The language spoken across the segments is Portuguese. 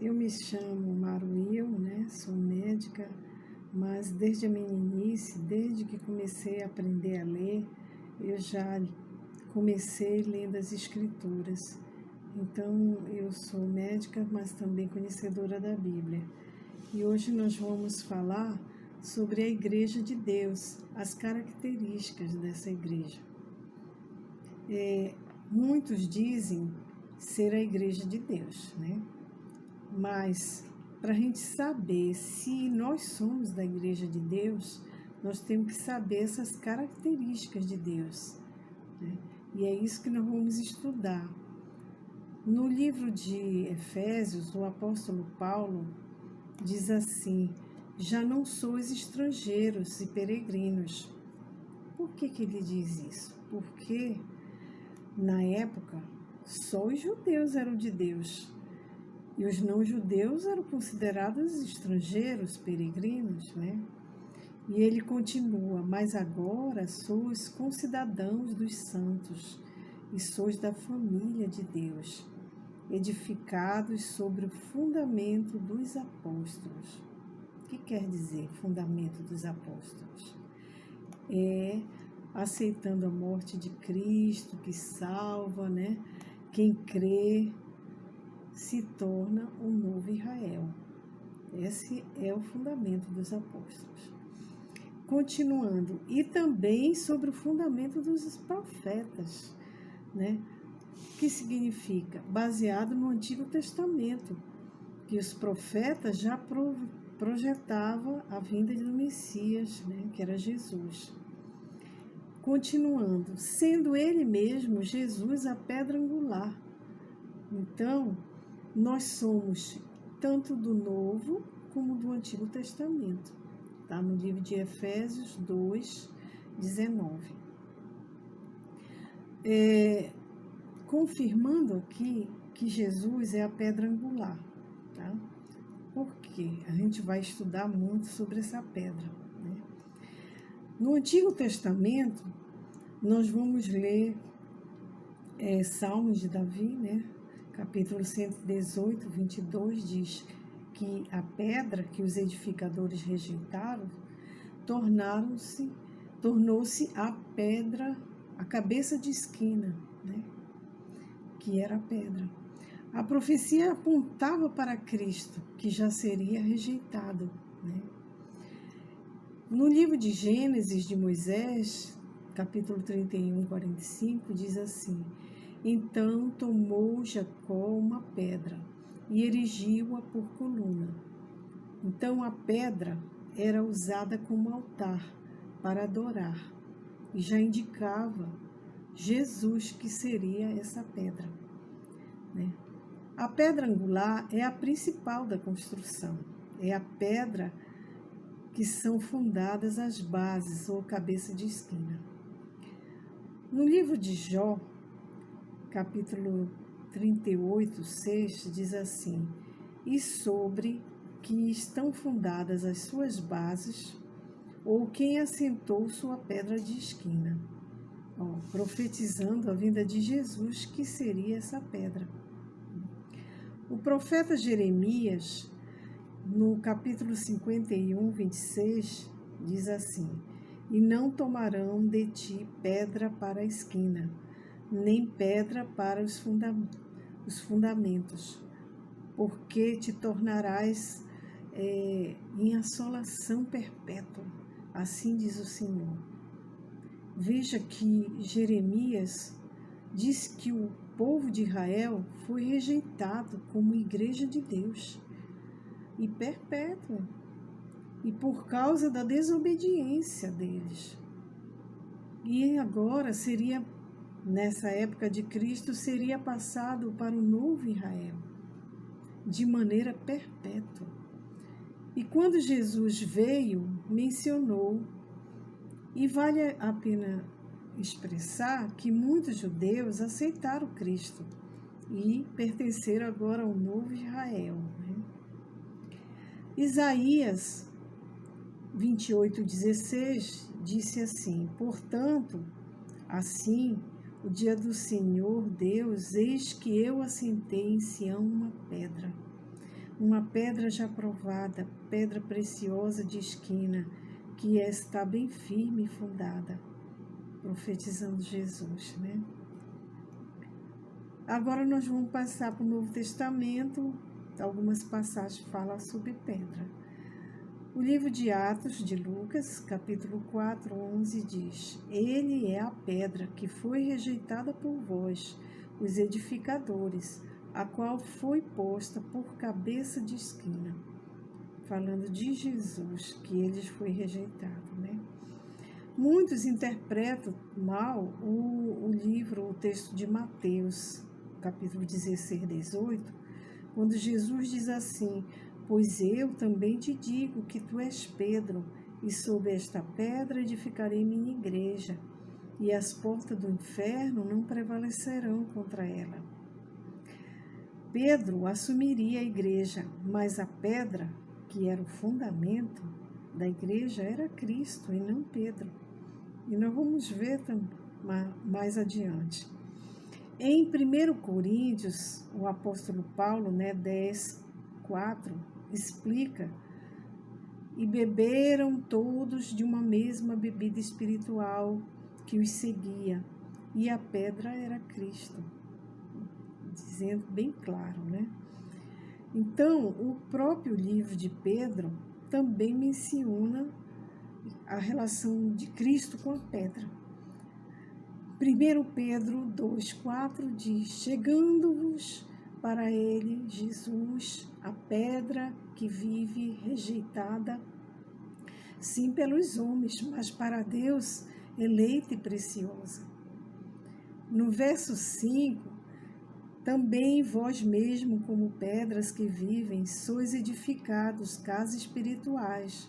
Eu me chamo Maruil, né? Sou médica, mas desde a meninice, desde que comecei a aprender a ler, eu já comecei lendo as escrituras. Então, eu sou médica, mas também conhecedora da Bíblia. E hoje nós vamos falar sobre a Igreja de Deus, as características dessa igreja. Muitos dizem ser a Igreja de Deus, né? Mas para a gente saber se nós somos da Igreja de Deus, nós temos que saber essas características de Deus, né? E é isso que nós vamos estudar. No livro de Efésios, o apóstolo Paulo diz assim: já não sois estrangeiros e peregrinos. Por que ele diz isso? Porque na época só os judeus eram de Deus. E os não-judeus eram considerados estrangeiros, peregrinos, né? E ele continua: mas agora sois concidadãos dos santos e sois da família de Deus, edificados sobre o fundamento dos apóstolos. O que quer dizer fundamento dos apóstolos? É aceitando a morte de Cristo, que salva, né? Quem crê se torna um novo Israel. Esse é o fundamento dos apóstolos. Continuando, e também sobre o fundamento dos profetas, né? Que significa? Baseado no Antigo Testamento, que os profetas já projetavam a vinda do Messias, né? Que era Jesus. Continuando, sendo ele mesmo, Jesus, a pedra angular. Então, nós somos tanto do Novo como do Antigo Testamento. Está no livro de Efésios 2, 19. Confirmando aqui que Jesus é a pedra angular. Tá? Porque a gente vai estudar muito sobre essa pedra. Né? No Antigo Testamento, nós vamos ler Salmos de Davi, né? Capítulo 118, 22, diz que a pedra que os edificadores rejeitaram tornou-se a pedra, a cabeça de esquina, né? Que era a pedra. A profecia apontava para Cristo, que já seria rejeitado, né? No livro de Gênesis de Moisés, capítulo 31, 45, diz assim: então tomou Jacó uma pedra e erigiu-a por coluna. Então a pedra era usada como altar para adorar e já indicava Jesus que seria essa pedra, né? A pedra angular é a principal da construção, é a pedra que são fundadas as bases ou cabeça de esquina. No livro de Jó, capítulo 38, 6, diz assim: e sobre que estão fundadas as suas bases, ou quem assentou sua pedra de esquina, profetizando a vinda de Jesus, que seria essa pedra. O profeta Jeremias, no capítulo 51, 26, diz assim: e não tomarão de ti pedra para a esquina, nem pedra para os fundamentos, porque te tornarás em assolação perpétua, assim diz o Senhor. Veja que Jeremias diz que o povo de Israel foi rejeitado como igreja de Deus e perpétua, e por causa da desobediência deles. E agora seria, nessa época de Cristo, seria passado para o novo Israel, de maneira perpétua. E quando Jesus veio, mencionou, e vale a pena expressar que muitos judeus aceitaram Cristo e pertenceram agora ao novo Israel, né? Isaías 28:16 disse assim: portanto, assim, o dia do Senhor Deus, eis que eu assentei em Sião uma pedra, uma pedra já provada, pedra preciosa de esquina, que está bem firme e fundada, profetizando Jesus, né? Agora nós vamos passar para o Novo Testamento. Algumas passagens falam sobre pedra. O livro de Atos de Lucas, capítulo 4, 11, diz: Ele é a pedra que foi rejeitada por vós, os edificadores, a qual foi posta por cabeça de esquina. Falando de Jesus, que ele foi rejeitado, né? Muitos interpretam mal o texto de Mateus, capítulo 16, 18, quando Jesus diz assim: Pois eu também te digo que tu és Pedro, e sob esta pedra edificarei minha igreja, e as portas do inferno não prevalecerão contra ela. Pedro assumiria a igreja, mas a pedra, que era o fundamento da igreja, era Cristo e não Pedro. E nós vamos ver mais adiante. Em 1 Coríntios, o apóstolo Paulo, 10, 4, explica: E beberam todos de uma mesma bebida espiritual que os seguia, e a pedra era Cristo. Dizendo bem claro, né? Então, o próprio livro de Pedro também menciona a relação de Cristo com a pedra. 1 Pedro 2,4 diz: Chegando-vos para ele, Jesus, a pedra que vive rejeitada, sim pelos homens, mas para Deus eleita e preciosa. No verso 5, também vós mesmo, como pedras que vivem, sois edificados casas espirituais,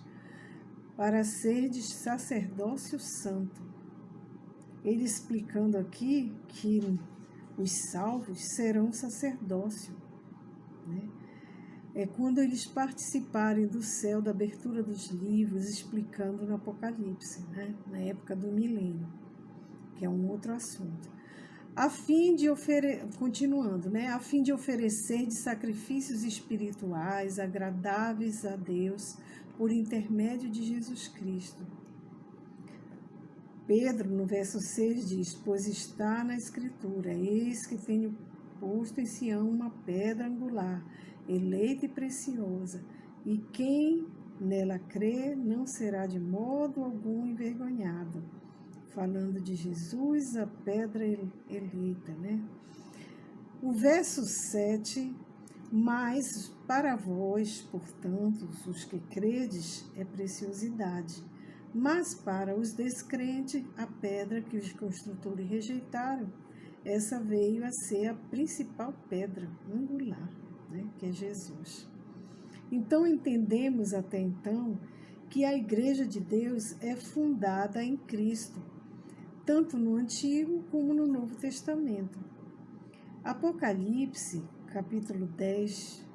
para serdes sacerdócio santo. Ele explicando aqui que os salvos serão sacerdócio, né? É quando eles participarem do céu, da abertura dos livros, explicando no Apocalipse, né? Na época do milênio, que é um outro assunto. Continuando, né? A fim de oferecer de sacrifícios espirituais agradáveis a Deus por intermédio de Jesus Cristo. Pedro, no verso 6, diz: Pois está na Escritura, eis que tenho posto em Sião uma pedra angular, eleita e preciosa, e quem nela crê não será de modo algum envergonhado. Falando de Jesus, a pedra eleita, né? O verso 7, mas para vós, portanto, os que credes, é preciosidade. Mas para os descrentes, a pedra que os construtores rejeitaram, essa veio a ser a principal pedra angular, né, que é Jesus. Então, entendemos até então que a Igreja de Deus é fundada em Cristo, tanto no Antigo como no Novo Testamento. Apocalipse, capítulo 10,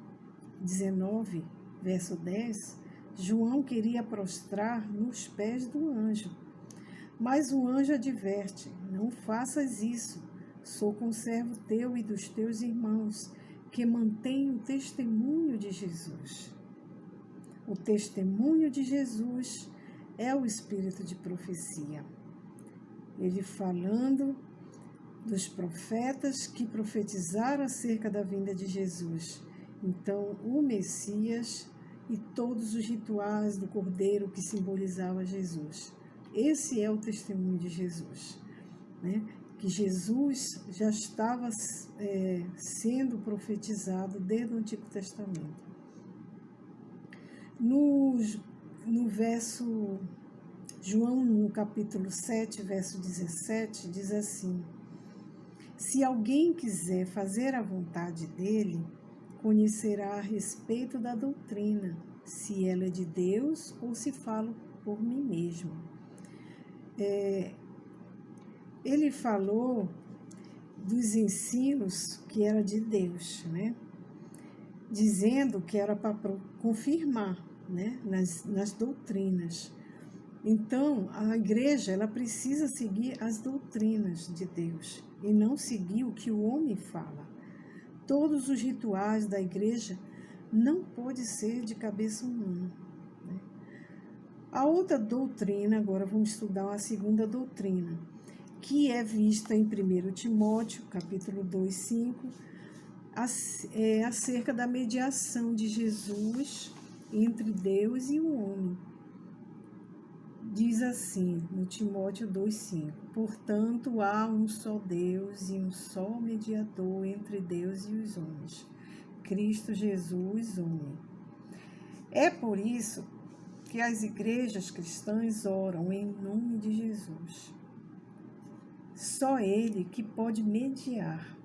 19, verso 10, João queria prostrar nos pés do anjo, mas o anjo adverte: não faças isso, sou conservo teu e dos teus irmãos, que mantêm o testemunho de Jesus. O testemunho de Jesus é o espírito de profecia. Ele falando dos profetas que profetizaram acerca da vinda de Jesus. Então, o Messias e todos os rituais do Cordeiro que simbolizavam Jesus. Esse é o testemunho de Jesus, né? Que Jesus já estava sendo profetizado desde o Antigo Testamento. No verso, João, no capítulo 7, verso 17, diz assim: Se alguém quiser fazer a vontade dele, conhecerá a respeito da doutrina, se ela é de Deus ou se falo por mim mesmo. Ele falou dos ensinos que era de Deus, né? Dizendo que era para confirmar, né? nas doutrinas. Então, a igreja ela precisa seguir as doutrinas de Deus e não seguir o que o homem fala. Todos os rituais da igreja não pode ser de cabeça humana, né? A outra doutrina, agora vamos estudar uma segunda doutrina, que é vista em 1 Timóteo, capítulo 2, 5, acerca da mediação de Jesus entre Deus e o homem. Diz assim, no Timóteo 2,5: portanto, há um só Deus e um só mediador entre Deus e os homens, Cristo Jesus, homem. É por isso que as igrejas cristãs oram em nome de Jesus. Só Ele que pode mediar.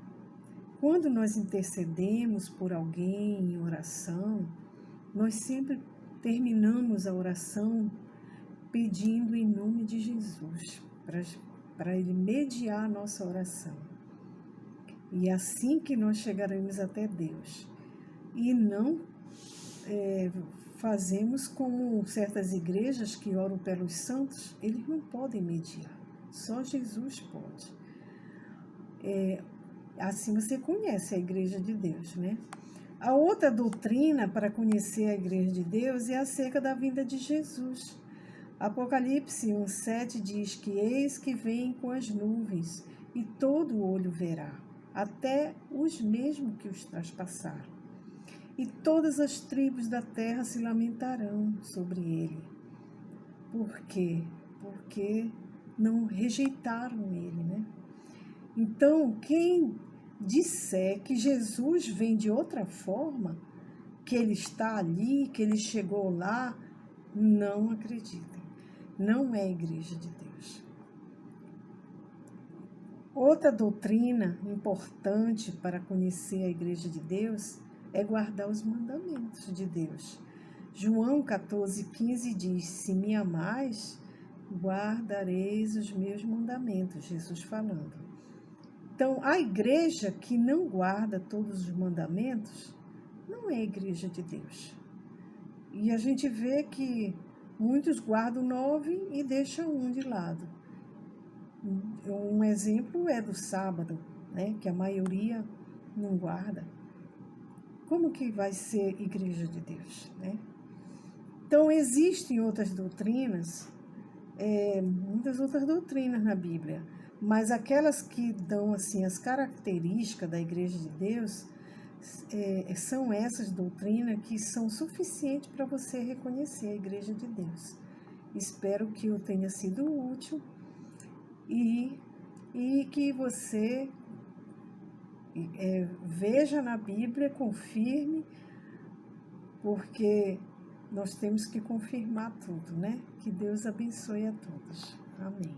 Quando nós intercedemos por alguém em oração, nós sempre terminamos a oração pedindo em nome de Jesus, para Ele mediar a nossa oração. E é assim que nós chegaremos até Deus. E não fazemos como certas igrejas que oram pelos santos, eles não podem mediar, só Jesus pode. Assim você conhece a igreja de Deus, né? A outra doutrina para conhecer a igreja de Deus é acerca da vinda de Jesus. Apocalipse 1,7 diz que eis que vem com as nuvens, e todo olho verá, até os mesmos que os traspassaram. E todas as tribos da terra se lamentarão sobre ele. Por quê? Porque não rejeitaram ele, né? Então, quem disser que Jesus vem de outra forma, que ele está ali, que ele chegou lá, não acreditem. Não é a igreja de Deus. Outra doutrina importante para conhecer a igreja de Deus é guardar os mandamentos de Deus. João 14,15 diz: se me amais, guardareis os meus mandamentos, Jesus falando. Então, a igreja que não guarda todos os mandamentos não é a igreja de Deus. E a gente vê que muitos guardam 9 e deixam um de lado. Um exemplo é do sábado, né, que a maioria não guarda. Como que vai ser igreja de Deus, né? Então, existem outras doutrinas, muitas outras doutrinas na Bíblia, mas aquelas que dão assim as características da igreja de Deus são essas doutrinas que são suficientes para você reconhecer a igreja de Deus. Espero que eu tenha sido útil e que você veja na Bíblia, confirme, porque nós temos que confirmar tudo, né? Que Deus abençoe a todos. Amém.